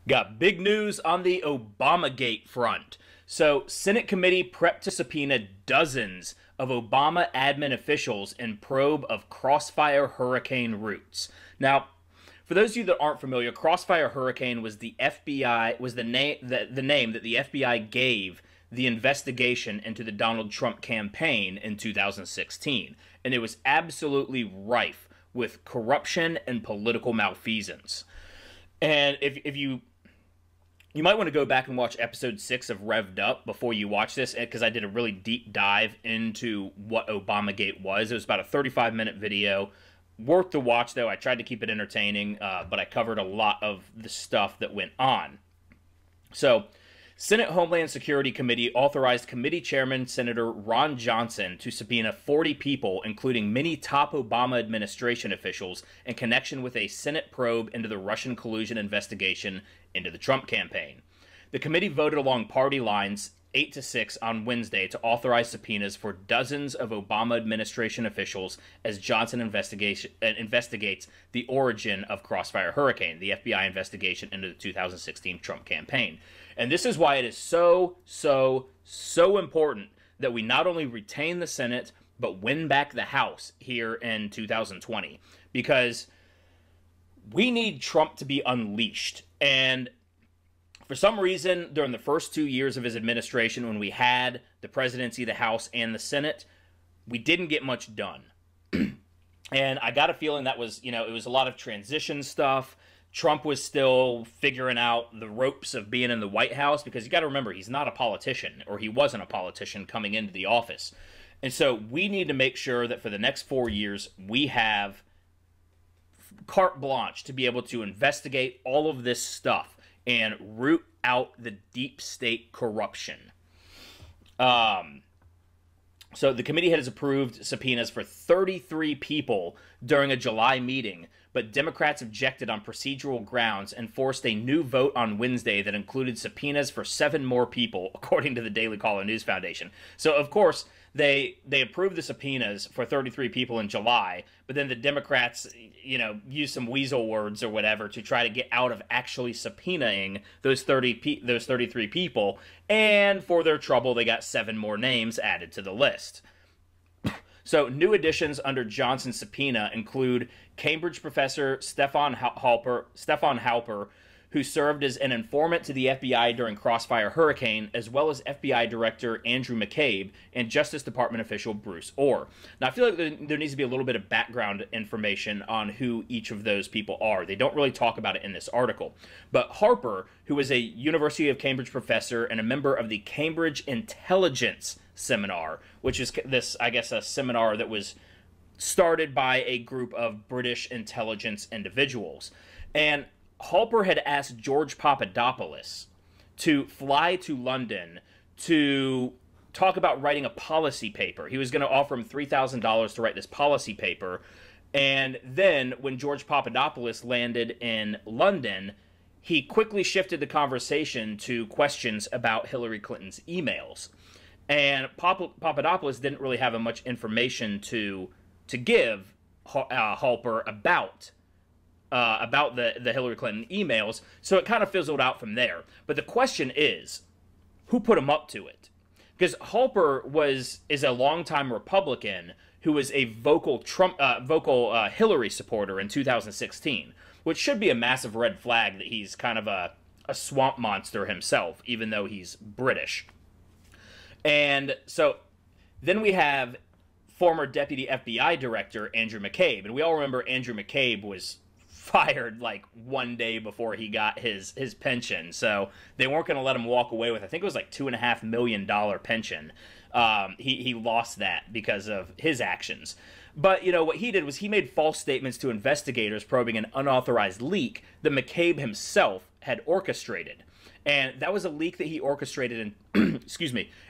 Got big news on the Obamagate front. So, Senate committee prepped to subpoena dozens of Obama admin officials in probe of Crossfire Hurricane routes. Now, for those of you that aren't familiar, Crossfire Hurricane was the FBI was the name that the FBI gave the investigation into the Donald Trump campaign in 2016, and it was absolutely rife with corruption and political malfeasance. And if you might want to go back and watch episode 6 of Revved Up before you watch this, because I did a really deep dive into what Obamagate was. It was about a 35-minute video. Worth the watch, though. I tried to keep it entertaining, but I covered a lot of the stuff that went on. So, Senate Homeland Security Committee authorized Committee Chairman Senator Ron Johnson to subpoena 40 people, including many top Obama administration officials, in connection with a Senate probe into the Russian collusion investigation into the Trump campaign. The committee voted along party lines 8-6 on Wednesday to authorize subpoenas for dozens of Obama administration officials as Johnson investigates the origin of Crossfire Hurricane, the FBI investigation into the 2016 Trump campaign. And this is why it is so important that we not only retain the Senate, but win back the House here in 2020. Because we need Trump to be unleashed. And for some reason, during the first 2 years of his administration, when we had the presidency, the House, and the Senate, we didn't get much done. And I got a feeling that was, it was a lot of transition stuff. Trump was still figuring out the ropes of being in the White House, because you got to remember, he's not a politician, or he wasn't a politician coming into the office. And so we need to make sure that for the next 4 years, we have carte blanche to be able to investigate all of this stuff and root out the deep state corruption. So the committee has approved subpoenas for 33 people during a July meeting, but Democrats objected on procedural grounds and forced a new vote on Wednesday that included subpoenas for 7 more people, according to the Daily Caller News Foundation. So, of course, they approved the subpoenas for 33 people in July, but then the Democrats, used some weasel words or whatever to try to get out of actually subpoenaing those 33 people, and for their trouble, they got 7 more names added to the list. So, new additions under Johnson's subpoena include Cambridge professor Stefan Halper, who served as an informant to the FBI during Crossfire Hurricane, as well as FBI Director Andrew McCabe and Justice Department official Bruce Orr. Now, I feel like there needs to be a little bit of background information on who each of those people are. They don't really talk about it in this article. But Harper, who was a University of Cambridge professor and a member of the Cambridge Intelligence Seminar, which is this, I guess, a seminar that was started by a group of British intelligence individuals. And Halper had asked George Papadopoulos to fly to London to talk about writing a policy paper. He was going to offer him $3,000 to write this policy paper. And then when George Papadopoulos landed in London, he quickly shifted the conversation to questions about Hillary Clinton's emails. And Papadopoulos didn't really have much information to give Halper about the Hillary Clinton emails, so it kind of fizzled out from there. But the question is, who put him up to it? Because Halper is a longtime Republican who was a vocal Hillary supporter in 2016, which should be a massive red flag that he's kind of a swamp monster himself, even though he's British. And so then we have former Deputy FBI Director Andrew McCabe, and we all remember Andrew McCabe was fired like one day before he got his pension, so they weren't going to let him walk away with, I think it was like $2.5 million pension. He lost that because of his actions. But what he did was he made false statements to investigators probing an unauthorized leak that McCabe himself had orchestrated. And that was a leak that he orchestrated in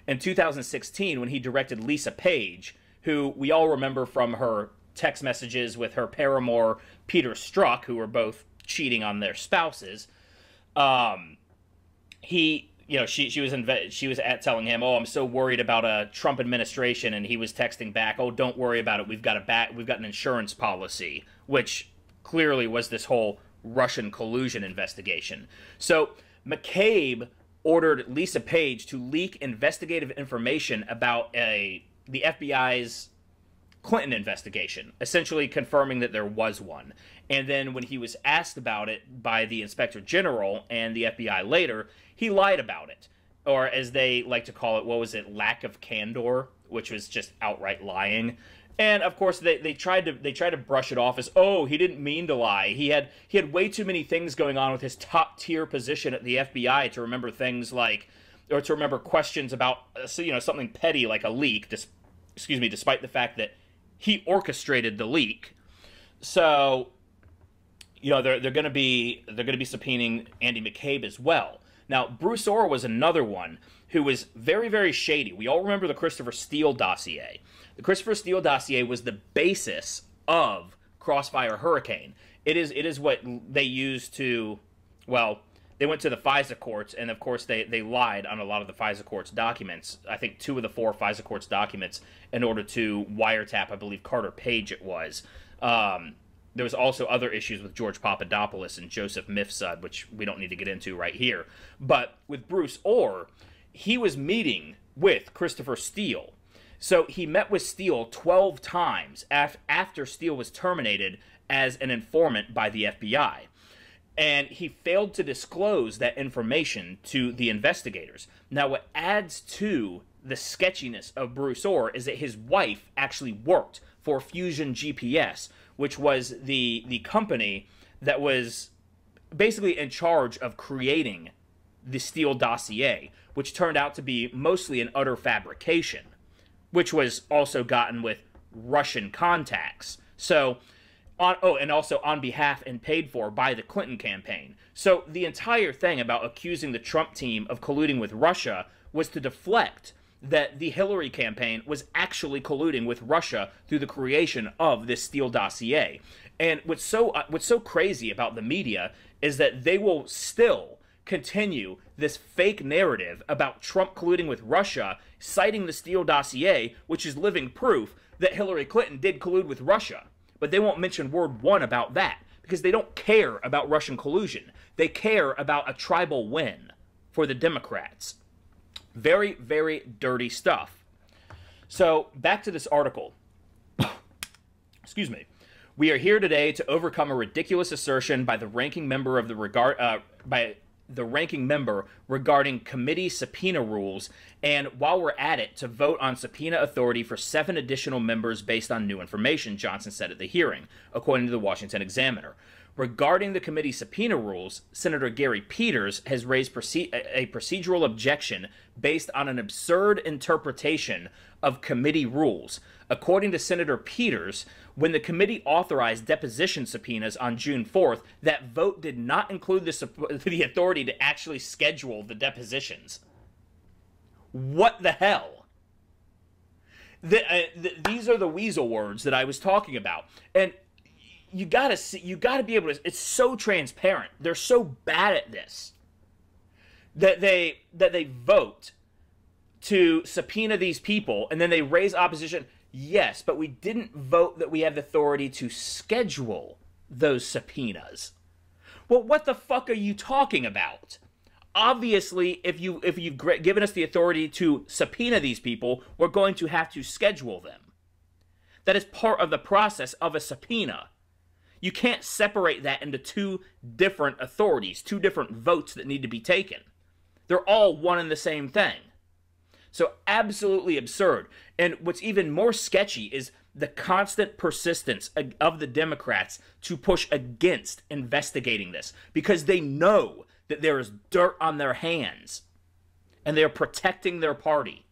in 2016 when he directed Lisa Page, who we all remember from her text messages with her paramour Peter Strzok, who were both cheating on their spouses. She was telling him, "Oh, I'm so worried about a Trump administration," and he was texting back, "Oh, don't worry about it. We've got an insurance policy," which clearly was this whole Russian collusion investigation. So McCabe ordered Lisa Page to leak investigative information about the FBI's Clinton investigation, essentially confirming that there was one. And then when he was asked about it by the Inspector General and the FBI later, he lied about it. Or as they like to call it, what was it, lack of candor, which was just outright lying. And of course they tried to brush it off as, oh, he didn't mean to lie. He had way too many things going on with his top tier position at the FBI to remember things like, or to remember questions about something petty like a leak, despite the fact that he orchestrated the leak. So they're going to be subpoenaing Andy McCabe as well. Now, Bruce Orr was another one who was very, very shady. We all remember the Christopher Steele dossier. The Christopher Steele dossier was the basis of Crossfire Hurricane. It is what they used to, well, they went to the FISA courts, and of course they lied on a lot of the FISA courts documents. I think 2 of the 4 FISA courts documents in order to wiretap, I believe, Carter Page it was. There was also other issues with George Papadopoulos and Joseph Mifsud, which we don't need to get into right here. But with Bruce Orr, he was meeting with Christopher Steele. So he met with Steele 12 times after Steele was terminated as an informant by the FBI. And he failed to disclose that information to the investigators. Now, what adds to the sketchiness of Bruce Orr is that his wife actually worked for Fusion GPS, which was the company that was basically in charge of creating the Steele dossier, which turned out to be mostly an utter fabrication, which was also gotten with Russian contacts. So, and also on behalf and paid for by the Clinton campaign. So the entire thing about accusing the Trump team of colluding with Russia was to deflect that the Hillary campaign was actually colluding with Russia through the creation of this Steele dossier. And what's so crazy about the media is that they will still continue this fake narrative about Trump colluding with Russia, citing the Steele dossier, which is living proof that Hillary Clinton did collude with Russia. But they won't mention word one about that because they don't care about Russian collusion. They care about a tribal win for the Democrats. Very, very dirty stuff. So, back to this article. Excuse me. We are here today to overcome a ridiculous assertion by the ranking member of the regarding committee subpoena rules, and while we're at it, to vote on subpoena authority for 7 additional members based on new information, Johnson said at the hearing, according to the Washington Examiner. Regarding the committee subpoena rules, Senator Gary Peters has raised a procedural objection based on an absurd interpretation of committee rules. According to Senator Peters, when the committee authorized deposition subpoenas on June 4th, that vote did not include the authority to actually schedule the depositions. What the hell? These are the weasel words that I was talking about. And you gotta be able to, it's so transparent. They're so bad at this that they vote to subpoena these people, and then they raise opposition. Yes, but we didn't vote that we have the authority to schedule those subpoenas. Well, what the fuck are you talking about? Obviously, if you've given us the authority to subpoena these people, we're going to have to schedule them. That is part of the process of a subpoena. You can't separate that into 2 different authorities, 2 different votes that need to be taken. They're all one and the same thing. So absolutely absurd. And what's even more sketchy is the constant persistence of the Democrats to push against investigating this, because they know that there is dirt on their hands and they're protecting their party.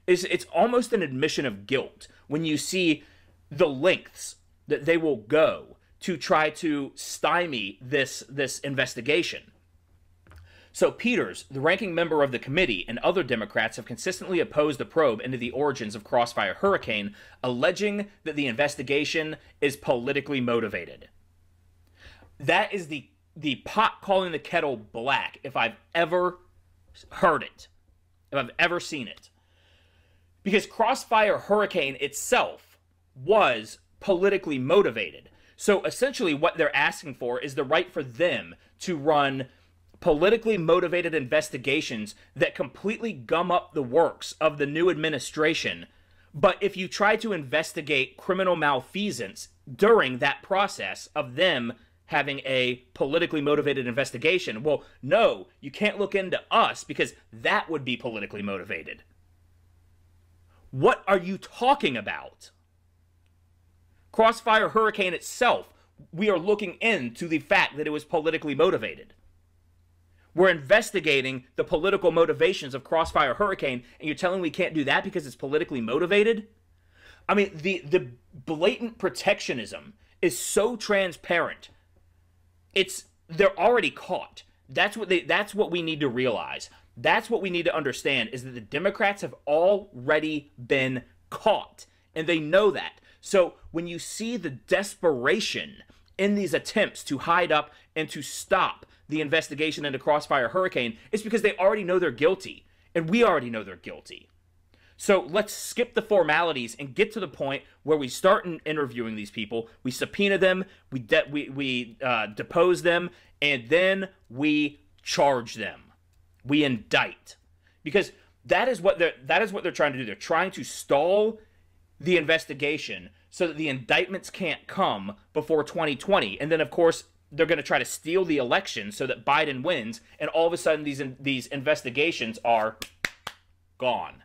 It's almost an admission of guilt when you see the lengths that they will go to try to stymie this investigation. So Peters, the ranking member of the committee, and other Democrats have consistently opposed the probe into the origins of Crossfire Hurricane, alleging that the investigation is politically motivated. That is the pot calling the kettle black, if I've ever heard it, if I've ever seen it. Because Crossfire Hurricane itself was politically motivated. So essentially what they're asking for is the right for them to run politically motivated investigations that completely gum up the works of the new administration. But if you try to investigate criminal malfeasance during that process of them having a politically motivated investigation, well, no, you can't look into us because that would be politically motivated. What are you talking about? Crossfire Hurricane itself, we are looking into the fact that it was politically motivated. We're investigating the political motivations of Crossfire Hurricane, and you're telling me we can't do that because it's politically motivated? I mean, the blatant protectionism is so transparent. They're already caught. That's what we need to realize. That's what we need to understand, is that the Democrats have already been caught, and they know that. So when you see the desperation in these attempts to hide up and to stop the investigation into Crossfire Hurricane, it's because they already know they're guilty, and we already know they're guilty. So let's skip the formalities and get to the point where we start interviewing these people. We subpoena them, we depose them, and then we charge them. We indict, because that is what they're trying to do. They're trying to stall the investigation so that the indictments can't come before 2020, and then of course they're going to try to steal the election so that Biden wins, and all of a sudden these investigations are gone.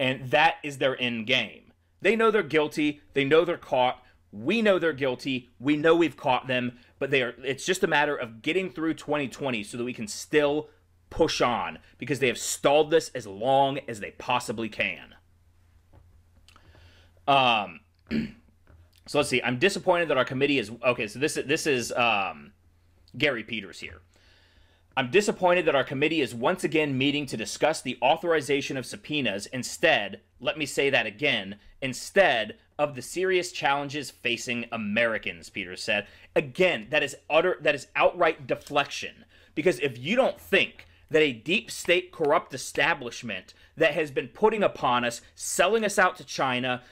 And that is their end game. They know they're guilty. They know they're caught. We know they're guilty. We know we've caught them. But it's just a matter of getting through 2020 so that we can still push on, because they have stalled this as long as they possibly can. So let's see. I'm disappointed that our committee is... Okay, so this is Gary Peters here. I'm disappointed that our committee is once again meeting to discuss the authorization of subpoenas instead, let me say that again, instead of the serious challenges facing Americans, Peters said. Again, that is outright deflection. Because if you don't think that a deep state corrupt establishment that has been putting upon us, selling us out to China,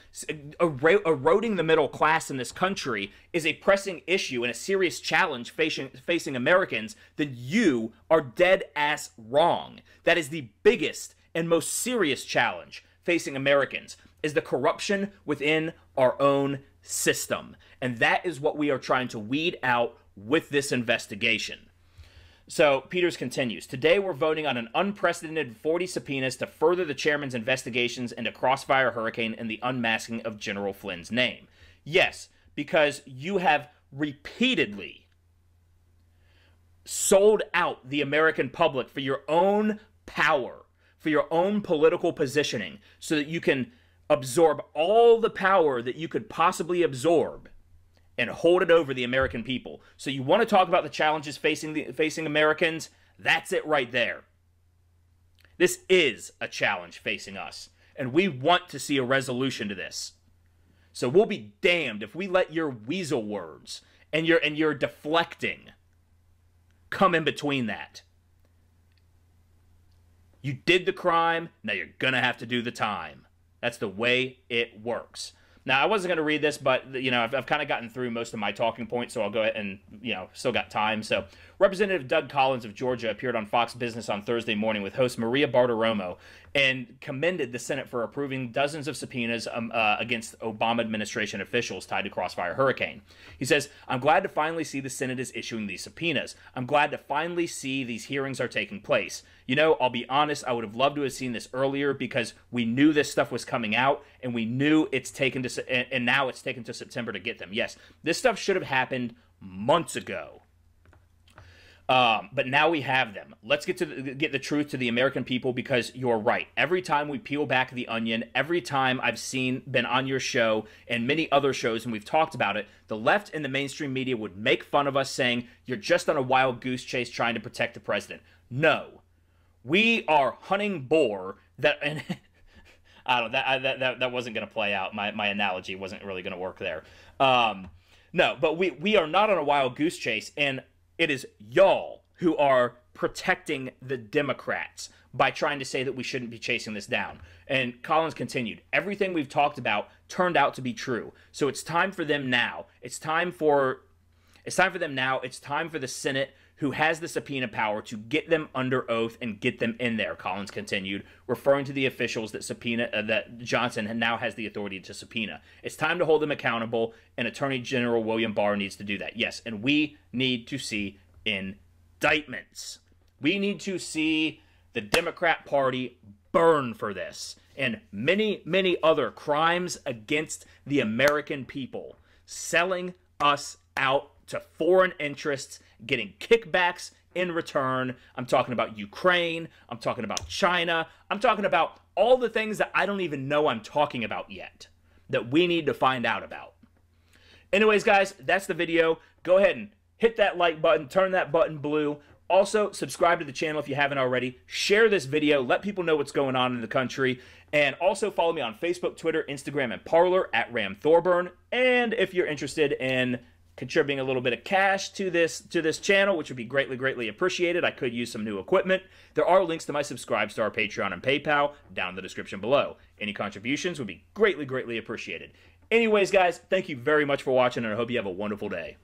eroding the middle class in this country is a pressing issue and a serious challenge facing Americans, then you are dead ass wrong. That is the biggest and most serious challenge facing Americans, is the corruption within our own system. And that is what we are trying to weed out with this investigation. So Peters continues, today we're voting on an unprecedented 40 subpoenas to further the chairman's investigations into Crossfire Hurricane and the unmasking of General Flynn's name. Yes, because you have repeatedly sold out the American public for your own power, for your own political positioning, so that you can absorb all the power that you could possibly absorb and hold it over the American people. So you want to talk about the challenges facing Americans? That's it right there. This is a challenge facing us, and we want to see a resolution to this. So we'll be damned if we let your weasel words and your deflecting come in between that. You did the crime, now you're gonna have to do the time. That's the way it works. Now, I wasn't going to read this, but, you know, I've kind of gotten through most of my talking points, so I'll go ahead and, you know, still got time. So, Representative Doug Collins of Georgia appeared on Fox Business on Thursday morning with host Maria Bartiromo and commended the Senate for approving dozens of subpoenas against Obama administration officials tied to Crossfire Hurricane. He says, I'm glad to finally see the Senate is issuing these subpoenas. I'm glad to finally see these hearings are taking place. You know, I'll be honest, I would have loved to have seen this earlier because we knew this stuff was coming out and we knew it's taken to, and now it's taken to September to get them. Yes, this stuff should have happened months ago. But now we have them. Let's get the truth to the American people, because you're right. Every time we peel back the onion, every time I've been on your show and many other shows and we've talked about it, the left and the mainstream media would make fun of us saying, you're just on a wild goose chase trying to protect the president. No. We are hunting boar that... And I don't know, that wasn't going to play out. My analogy wasn't really going to work there. No, but we are not on a wild goose chase, and it is y'all who are protecting the Democrats by trying to say that we shouldn't be chasing this down. And Collins continued, everything we've talked about turned out to be true. So it's time for them now. It's time for them now. It's time for the Senate, who has the subpoena power, to get them under oath and get them in there, Collins continued, referring to the officials that Johnson now has the authority to subpoena. It's time to hold them accountable, and Attorney General William Barr needs to do that. Yes, and we need to see indictments. We need to see the Democrat Party burn for this and many, many other crimes against the American people, selling us out to foreign interests, getting kickbacks in return. I'm talking about Ukraine. I'm talking about China. I'm talking about all the things that I don't even know I'm talking about yet that we need to find out about. Anyways, guys, that's the video. Go ahead and hit that like button, turn that button blue. Also, subscribe to the channel if you haven't already. Share this video. Let people know what's going on in the country. And also follow me on Facebook, Twitter, Instagram, and Parler at Ram Thorburn. And if you're interested in contributing a little bit of cash to this channel, which would be greatly, greatly appreciated. I could use some new equipment. There are links to my Subscribe Star, Patreon, and PayPal down in the description below. Any contributions would be greatly, greatly appreciated. Anyways, guys, thank you very much for watching, and I hope you have a wonderful day.